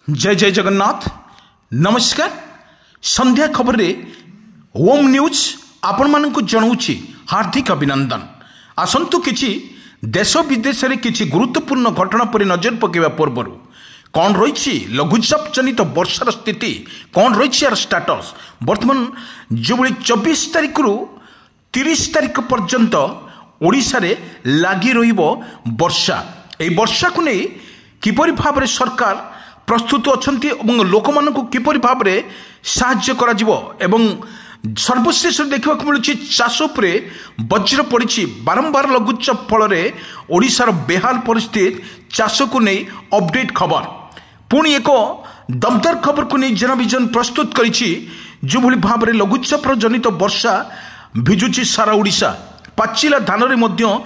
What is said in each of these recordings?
जय जय जगन्नाथ नमस्कार। संध्या खबर रे ओम न्यूज आपण मानक जनाऊँगी हार्दिक अभिनंदन। आसतु किछि देश विदेश रे किछि गुरुत्वपूर्ण घटना पर नजर पकेवा पूर्व कौन रही लघुचाप जनित वर्षार स्थिति कौन रही यार स्टाटस बर्तमान जो 24 तारिख रु 30 तारिख पर्यंत ओडिशा रे लागी रहिबो वर्षा। एई वर्षा को नहीं किपरि भाव रे सरकार प्रस्तुत अछंती एवं लोक मानक किपरि भाव रे साहाय्य करा जिवो एवं सर्वशेष देखा मिलूँ चाष उपर वज्र पड़ी बारंबार लघुचाप फल ओडिशार बेहाल परिस्थिति चाष को नहीं अपडेट खबर पुणी एक दमदार खबर को नहीं जनविजन प्रस्तुत करिछि। जो भली भाव में लघुचाप जनित वर्षा भिजुची सारा ओडिशा पाचिला धान रे मध्य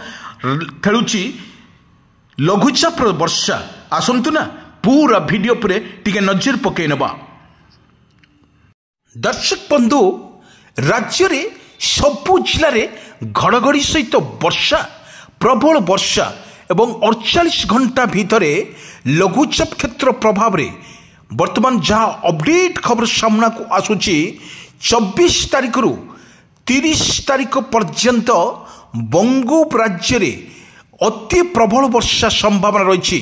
खेलुची लघुचाप वर्षा। आसंतु ना पूरा वीडियो पर टिके नजर पकई नबा। दर्शक बंधु राज्य रे सबु जिले में घड़घड़ी सहित वर्षा प्रबल वर्षा एवं 48 घंटा भितर लघुचाप क्षेत्र प्रभाव रे वर्तमान जहाँ अपडेट खबर सामना को आसुची 24 तारिख रु 30 तारिख पर्यंत बंगोप राज्य रे अति प्रबल वर्षा संभावना रही।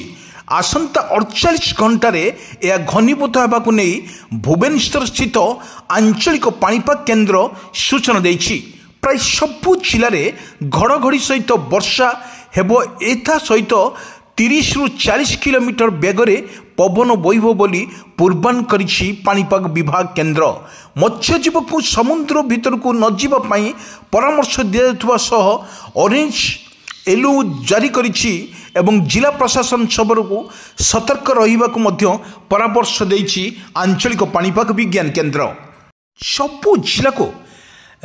आसंता 48 घंटे यह घनीभूत होगा नहीं भुवनेश्वर स्थित आंचलिक पाणीपाग केन्द्र सूचना देछि। प्राय सबु जिले में घड़घड़ी सहित वर्षा हेबो एथा सहित 30 रु 40 किलोमीटर बेगरे पवन बहिब बोली पूर्वान करिछि पाणीपाग विभाग केन्द्र। मत्स्यजीव को समुद्र भीतर को न जीवा पई परामर्श दिया सह ऑरेंज येलो जारी करिछि एवं जिला प्रशासन सबर को सतर्क रहिबा को मध्य परामर्श देछि आंचलिक पाणीपाग विज्ञान केन्द्र। सबु जिला को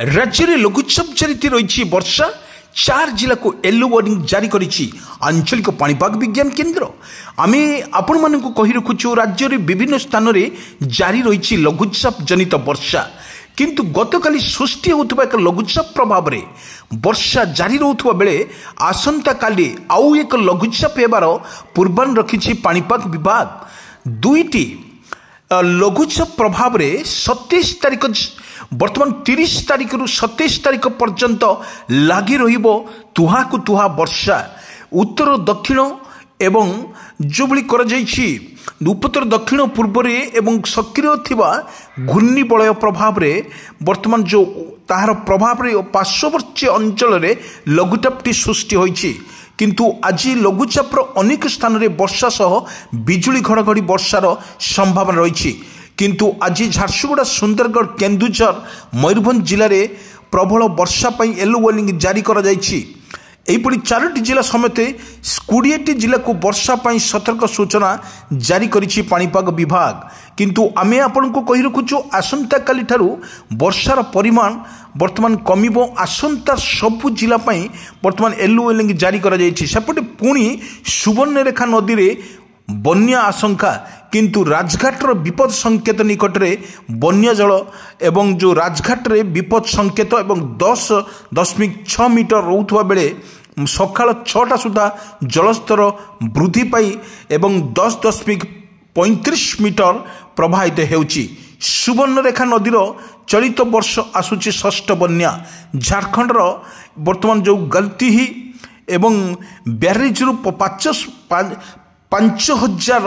राज्य में लघुचाप जनित रही वर्षा 4 जिला को येलो वार्निंग जारी करिछि आंचलिक पाणीपाग विज्ञान केन्द्र। आमे आपण मानकु कहि रखुछु राज्य रे विभिन्न स्थान रे जारी रही लघुचाप जनित वर्षा किंतु गतकाली सृष्टि होता एक लघुचाप प्रभाव रे वर्षा जारी रोथुवा बेले आसंता काली आउ एक लघुचाप हेबार पूर्वान रखिछि पाणीपाग विभाग। दुईटी लघुचाप प्रभाव रे 27 तारिख वर्तमान 30 तारिख रु 27 तारिख पर्यंत लागी रहिबो तुहा को तुहा वर्षा। उत्तर दक्षिण एवं जो भली कर जाइछि उत्तर दक्षिण पूर्व रे एवं सक्रिय थिबा घूर्णिबलय प्रभाव रे वर्तमान जो ताहार प्रभाव रे पार्श्ववर्ती अंचल रे लघुचापटी सृष्टि होइछि किंतु आज लघुचापर अनेक स्थान रे वर्षा सह बिजुली घड़घड़ी वर्षार संभावना रही किंतु आज झारसुगुड़ा सुंदरगढ़ केन्दुझर मयूरभंज जिले में प्रबल वर्षा पई येलो वार्निंग जारी करा जाइछि। एहिपरि 4टी जिला समेत 20टी जिला को वर्षा पई सतर्क सूचना जारी करिछि पाणीपाग विभाग। किंतु आमे आपनको कहि रखुछु आसंता काली ठारू वर्षार परिमाण वर्तमान कमिबो। आसंता सबु जिला पई वर्तमान येलो वार्निंग जारी करा जाइछि। सेपटे पुणी सुवर्णरेखा नदी रे बन्या आशंका किंतु राजघाटर विपद संकेत निकट में बन्या जल एवं जो राजघाट रे विपद संकेत एवं 10.6 मीटर रोथुवा बेले सकाल 6टा सुधा जलस्तर वृद्धि पाई एवं 10.35 मीटर प्रवाहित हेउची। सुवर्णरेखा नदीर चलित वर्ष आसुची 6ठ बन्या। झारखंड वर्तमान जो गलती एवं ब्यारेज रु 5,000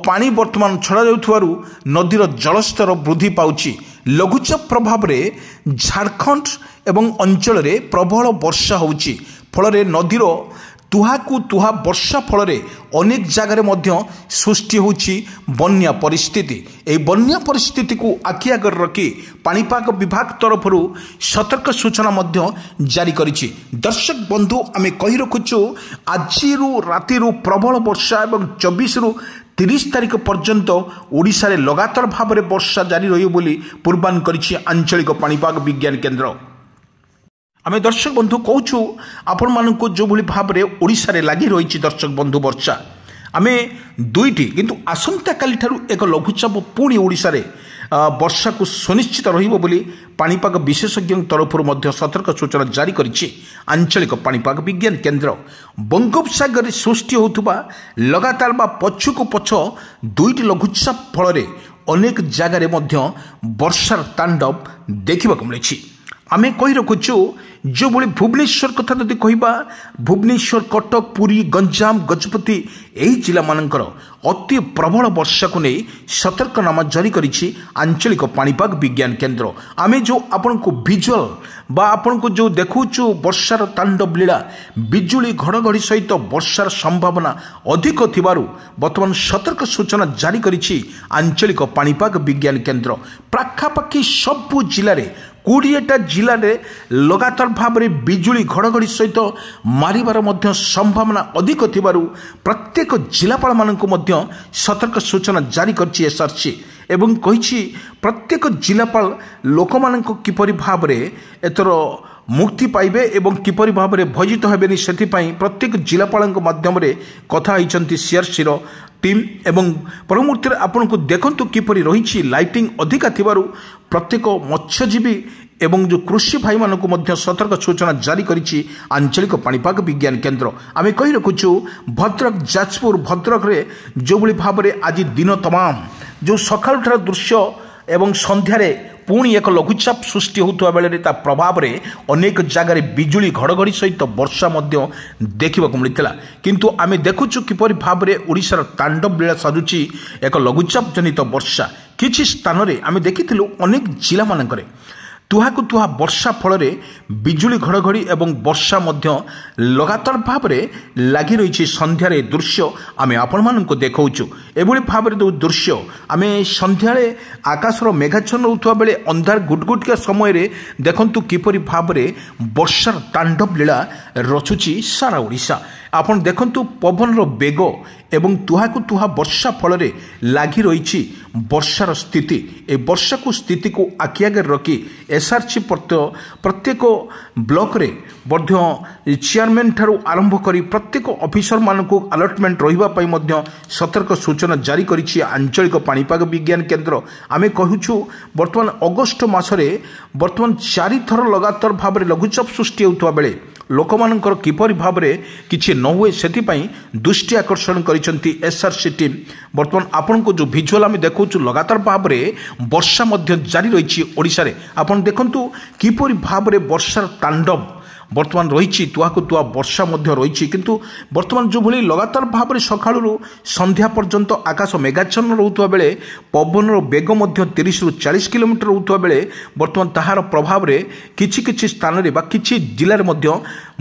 पानी वर्तमान छड़ा जाउथुवारु नदीर जलस्तर वृद्धि पाउछि। लघुचाप प्रभाव रे झारखंड एवं अंचल रे प्रबल वर्षा होउछि फल नदीर तुहा को तुहा वर्षा फल अनेक जगार मध्य सृष्टि होउछि बन्या परिस्थिति। ए बन्या परिस्थिति को आखि आगर रखी पाणीपाग विभाग तरफ सतर्क सूचना मध्य जारी करिछि। दर्शक बंधु आमे कहि रखुछु आज राति प्रबल वर्षा एवं 24 रु 30 तारिख पर्यंत ओडिशा रे लगातार भाव में वर्षा जारी रही बोली पूर्वान करिछि आंचलिक पाणीपाग विज्ञान केन्द्र। आमे दर्शक बंधु कहूँ आपण मानक जो भली भाव में ओडिशा रे लागी रही दर्शक बंधु वर्षा आमे दुईटी किंतु आसंता काली ठारू एक लघुचाप पुणी ओडिशा रे वर्षा को सुनिश्चित रहिबो बोली पाणीपाग विशेषज्ञ तरफ सतर्क सूचना जारी करिछि आंचलिक पाणीपाग विज्ञान केन्द्र। बंगोपसागर सृष्टि होउथुबा लगातार बा पछुको पछ दुईटी लघुचाप फल अनेक जगार वर्षार तांडव देखा मिली। आमे कही रखुचु जो बड़ी भुवनेश्वर कथा जदि कहबा भुवनेश्वर कटक पुरी गंजाम गजपति यही जिला मानकर अति प्रबल वर्षा को नहीं सतर्कनामा जारी करिछि आंचलिक पाणीपाग विज्ञान केन्द्र। आमे जो आपण को विजुअल बा आपण को जो देखुचु वर्षार तांडव लीला बिजुली घड़घड़ी सहित वर्षार संभावना अधिक थिबारु वर्तमान सतर्क सूचना जारी करिछि आंचलिक पाणीपाग विज्ञान केन्द्र। पाखापाखि सबु जिले में 20टा जिले में लगातार भाव में बिजुली घड़घड़ी सहित मारिबार मध्य संभावना अधिक थिबारु प्रत्येक जिलापाल मानक मध्य सतर्क सूचना जारी करछि एसआरसी एवं कहिछि प्रत्येक जिलापाल लोक मानक किपरि भाव में एतर मुक्ति पाइबे एवं किपरि भाव में भयजित हेबेनि सेथिपाई प्रत्येक जिलापाल माध्यम कथा होइछन्ति सीआरसी टीम एवं परमुहूर्त आपन को देखंतु किपरि रहिछि लाइटिंग अधिका थिबारु प्रत्येक मत्स्यजीवी एवं जो कृषि भाई मानक मध्य सतर्क सूचना जारी करिछि आंचलिक पाणीपाग विज्ञान केन्द्र। आमे कहि रखुछु भद्रक जाजपुर भद्रक रे जो भली भाव में आज दिन तमाम जो सकाळुठार दृश्य एवं संध्यारे पुणी एक लघुचाप सृष्टि होता बेले ता प्रभाव में अनेक जगार बिजुली घड़घड़ी सहित वर्षा देखा मिलता किंतु आमे देखुचु किपरि भाव में ओडिशार तांडव लीला साजुची एक लघुचाप जनित वर्षा किछि स्थान में आमे देखिथिलु अनेक जिला मानकरे तुहाकु तुहा वर्षा फल बिजुली घड़घड़ी एवं वर्षा लगातार भाव में लगी रही संध्यारे दृश्य आमे आपण मानक देखौचु एभली भाव में जो दृश्य आमे संध्यारे आकाशर मेघाच्छन्न होता बेले अंधार गुटगुटिका समय देखंतु किपरि भाव में वर्षार तांडव लीला रचुची सारा ओडिशा। आपण देखंतु पवन बेग एवं तुहाकु तुहा वर्षा फल लगी रही वर्षार स्थिति ए वर्षा को स्थिति को आखि आगे रखी एसआरसी प्रत्येक ब्लॉक रे चेयरमैन ठारू आरंभ करी प्रत्येक ऑफिसर मानक अलर्टमेंट रहिबा सतर्क सूचना जारी करिछि आंचलिक पाणीपाग विज्ञान केन्द्र। आमे कहूछु वर्तमान अगस्ट मासरे वर्तमान 4 थर लगातार भाव में लघुचाप सृष्टि होता बेले लोक मानकर किपरि भाव में किछि न हुए सेथिपाई दृष्टि आकर्षण करिसंती एसआरसी टीम। वर्तमान आपण को जो विजुअल आमे देखौछु लगातार भाव में वर्षा मध्य जारी रही ओडिशा रे आपण देखंतु किपरि भाव में वर्षार तांडव वर्तमान रही तुहाकु तुहा वर्षा रही किंतु वर्तमान जो भली लगातार भाव में सकाळु संध्या पर्यंत आकाश मेघाच्छन्न रोहुवा बेले पवन बेग 30 ରୁ 40 किलोमीटर रोहुवा बेले वर्तमान ताहार प्रभाव में किछि स्थान रे बा किछि जिले में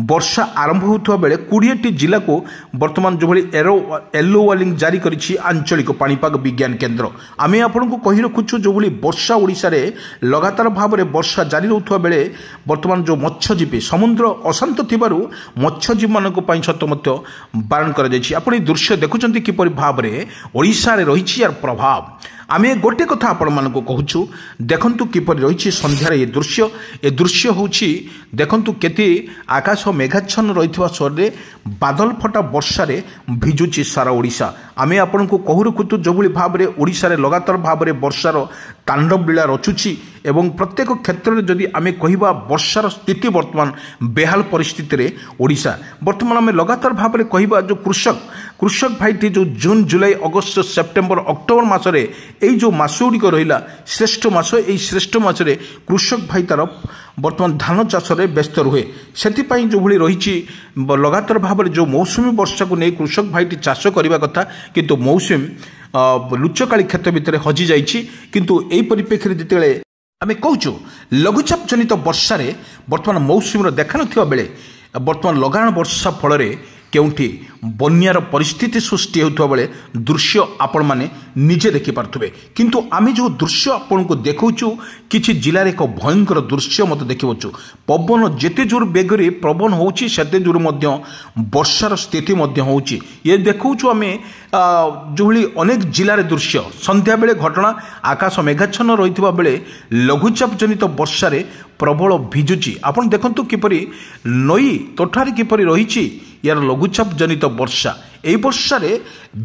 वर्षा आरंभ होता बेले 20टी जिला को वर्तमान जो भली येलो वार्निंग जारी करिछि आंचलिक पाणीपाग विज्ञान केन्द्र। आमे आपन को कहि रखुछु जो भली वर्षा ओडिशा रे लगातार भाव में वर्षा जारी रोहुवा बेले वर्तमान जो मत्स्यजीवी समुद्र अशांत थिबारु मत्स्यजीवी मानक पई सत मध्य बारण करा जायछि। आपण दृश्य देखुचंती किपरि भाव में ओडिशा रे रहिछि यार प्रभाव। आमे गोटे कथा आपण मानको कहूछु देखंतु किपरि रहिछि संध्यारे ए दृश्य होछि देखंतु केते आकाश मेघाच्छन्न रहितवा स्वरे बादल फटा वर्षा रे भिजुछि सारा ओडिशा। आमे आपण को कहु रखुतु जोबुली भाव में ओडिशा रे लगातार भाव में वर्षार तांडव लीला रचुछि एवं प्रत्येक क्षेत्र में जदि आमे कहिबा वर्षार स्थिति वर्तमान बेहाल परिस्थिति रे ओडिशा। वर्तमान आमे लगातार भाव में कहिबा जो कृषक भाईटी जो जून जुलाई अगस्त सेप्टेम्बर अक्टोबर मासरे एई जो मासगुड़िक रहिला श्रेष्ठ मास एई श्रेष्ठ मासरे कृषक भाई तार वर्तमान धान चाष में व्यस्त रुहे से जो भली रही लगातार भाव में जो मौसुमी वर्षा को नहीं कृषक भाईटी चाष करने कथा किंतु मौसुमी लुचकाली क्षेत्र भितर हजि जाइछि किंतु एई परिप्रेक्षी जिते आमे कहूँ लघुचाप जनित वर्षा रे वर्तमान मौसुमी देखा नथिबा बेले वर्तमान लगाण वर्षा फल केउठी बन्यार परिस्थिति सृष्टि होता बेले दृश्य आपण माने निजे देखि पार्थुबे किंतु आमे जो दृश्य आपण को देखौछु किछि जिल्ला रे एक भयंकर दृश्य मत देखिवछु पवन जेते जोर बेगरे पवन होउछि सेते जोर मध्य वर्षार स्थिति मध्य होउछि ये देखौछु आमे जोली अनेक जिल्ला रे दृश्य संध्या बेले घटना आकाश मेघाच्छन्न रहितबा बेले लघुचाप जनित वर्षा रे प्रबल भिजुछि आपण देखंतु किपरि नई तोठारी किपरि रहिछि यार लघुचाप जनित वर्षा এই বর্ষার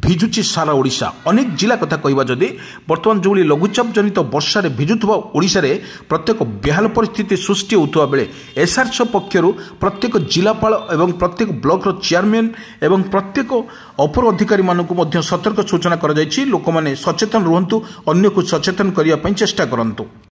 ভিজুছি সারা ওড়িশা অনেক জেলা কথা কহবা যদি বর্তমান যেভাবে লঘুচাপ জনিত বর্ষার ভিজুথিবা ওড়িশার প্রত্যেক বেহাল পরিস্থিতি সৃষ্টি হোৱা বেলে এসআরসি পক্ষর প্রত্যেক জেলাপাল এবং প্রত্যেক ব্লকর চেয়ারম্যান এবং প্রত্যেক অপর অধিকারী মানুষ সতর্ক সূচনা করা যাইছি। লোক মানে সচেতন রুহতু, অন্যকু সচেতন করা চেষ্টা করন্তু।